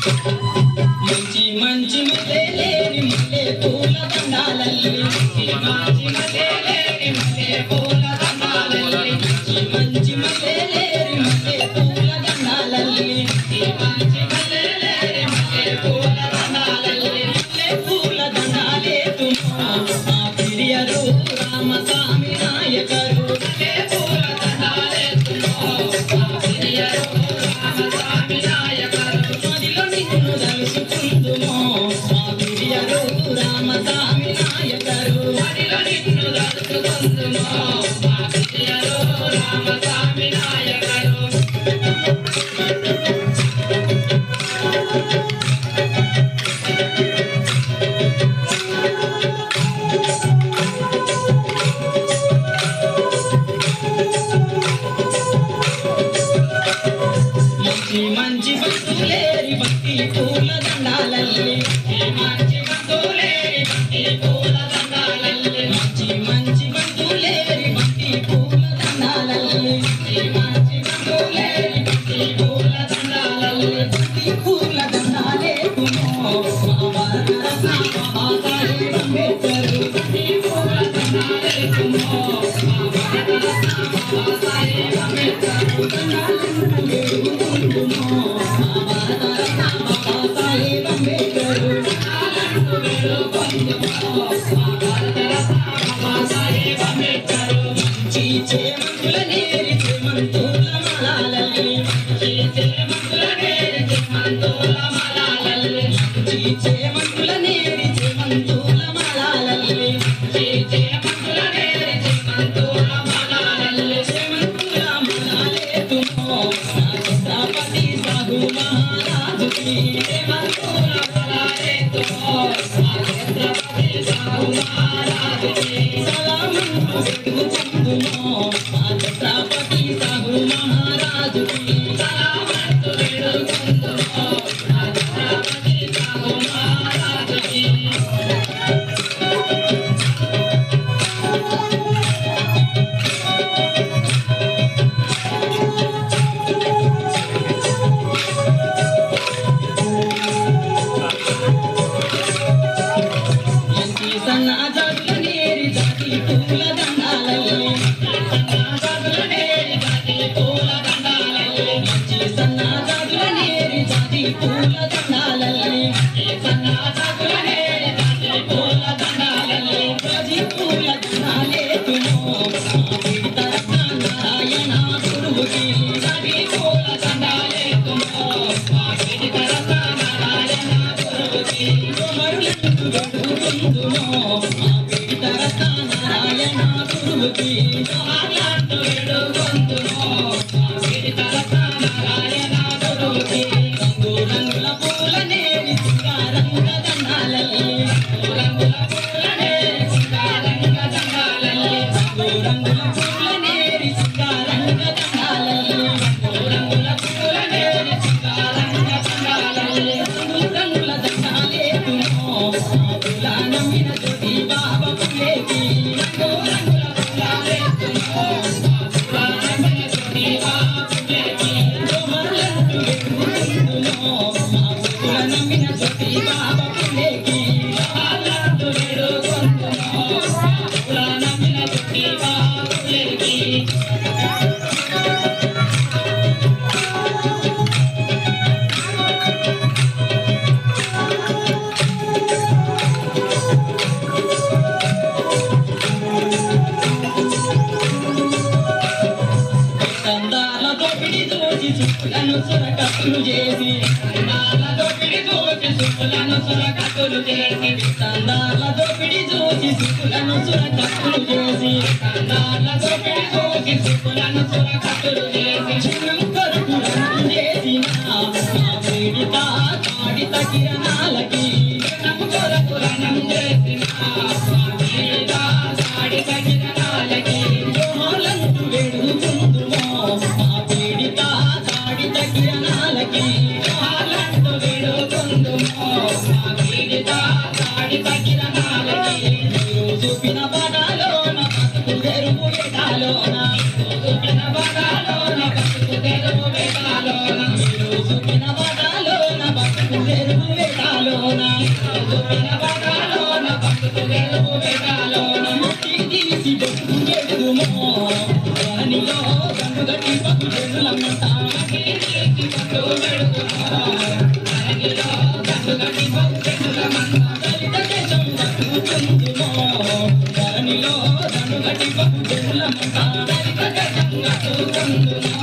మంచి మంచి మల్లెలేని మల్లె పూల దండాలల్లి మంచి మల్లెలేని మల్లె పూల దండాలల్లి మంచి మల్లెలేని మల్లె పూల దండాలల్లి మంచి మల్లెలేని మల్లె పూల దండాలల్లి మల్లె పూల దండాలే తుమో మా ప్రియరు రామస్వామి నాయకరు మల్లె పూల దండాలే తుమో మా ప్రియరు రామస్వామి నాయకరు మదిలో నిన్ను దలుచుకుందుమో మా ప్రియరు రామస్వామి నాయకరు మదిలో నిన్ను దలుచుకుందుమో మా ప్రియరు రామస్వామి నాయకరు మంచి బంధులేరి భక్తి పూల దండాలల్లి మంచి బంధులేరి భక్తి పూల దండాలల్లి మంచి బంధులేరి భక్తి పూల దండాలల్లి మంచి బంధులేరి భక్తి పూల దండాలల్లి భక్తి పూల దండాలే తుమో మా భారత సాహేబ్ అంబేద్కర్ భక్తి పూల దండాలే తుమో మా భారత సాహేబ్ అంబేద్కర్ దండాలే చేమంతుల నేరి చేమంతుల మలాలల్లి చేమంతుల నేరి చేమంతుల మలాలల్లి చేమంతుల నేరి చేమంతుల మలాలల్లి చేమంతుల నేరి చేమంతుల మలాలల్లి చేమంతుల మలాలే తుమో ఛత్రపతి సాహు మహారాజుకి చేమంతుల మలాలే తుమో ఛత్రపతి సాహు మహారాజుకి సలామంతు వెతుకుతుందుమో ఛత్రపతి సాహు మహారాజుకి సలామంతు వెతుకుతుందుమో ఛత్రపతి సాహు మహారాజుకి సన్నాజాదుల నేరి జాతి పూల దండాలల్లి సన్నాజాదుల నేరి జాతి పూల దండాలల్లి మంచి సన్నాజాదుల నేరి జాతి పూల దండాలల్లి సన్నాజాదుల నేరి జాతి పూల దండాలల్లి జాతి పూల దండాలే తుమో మా పీడిత నారాయణ గురువుకి జాతి పూల దండాలే తుమో మా పీడిత నారాయణ గురువుకి మరులందు వెడుకుందుమో మా పీడిత నారాయణ గురువుకి మాట్లాడుతూ వెడుకుందుమో మా పీడిత నారాయణ గురువుకి రంగు రంగుల పూల నేరి సింగారంగ దండాలల్లి రంగుల పూల నేరి సింగారంగ దండాలల్లి రంగుల పూల నేరి సింగారంగ దండాలల్లి రంగుల పూల నేరి సింగారంగ దండాలల్లి రంగుల దండాలే తుమో పూల నమ్మిన జ్యోతి బాబా పులేకి రంగుల పూలాలే తుమో పూల నమ్మిన జ్యోతి బాబా పులేకి మరులంటూ వెతుకుతుందుమో మా పూల నమ్మిన జ్యోతి బాబా పులేకి మరులంటూ వెతుకుతుందుమో పూల నమ్మిన జ్యోతి బాబా పులేకి దండాల దోపిడి దోచి సుప్పులను సురకత్తులు చేసి దండాల దోపిడి దోచి సుప్పులను సురకత్తులు చేసి దండాల దోపిడి దోచి సుప్పులను సురకత్తులు చేసి దండాల దోపిడి దోచి సుప్పులను సురకత్తులు చేసి చిన్నం కొరకు రణం చేసిన మా పీడిత కాడిత కిరణాలకి చిన్నం కొరకు రణం చేసిన మా పీడిత కాడిత కిరణాలకి జోహాలంటూ వెడుకుందుమో మా పీడిత కాడిత కిరణాలకి జోహాలంటూ వెడుకుందుమో మా పీడిత కాడిత కిరణాలకి మీరు చూపిన బాటలోన బతుకు తెరువు వేటాలోన చూపిన బాటలోన బతుకు తెరువు వేటాలోన మీరు చూపిన బాటలోన బతుకు జనులమంతా పట్టు పెడుతున్నా ధరణిలో దండుగట్టి బహుజనులమంతా దళిత దేశం బతుకుతుందుమో ధరణిలో దండుగట్టి బహుజనులమంతా దళిత దేశం బతుకుతుందుమో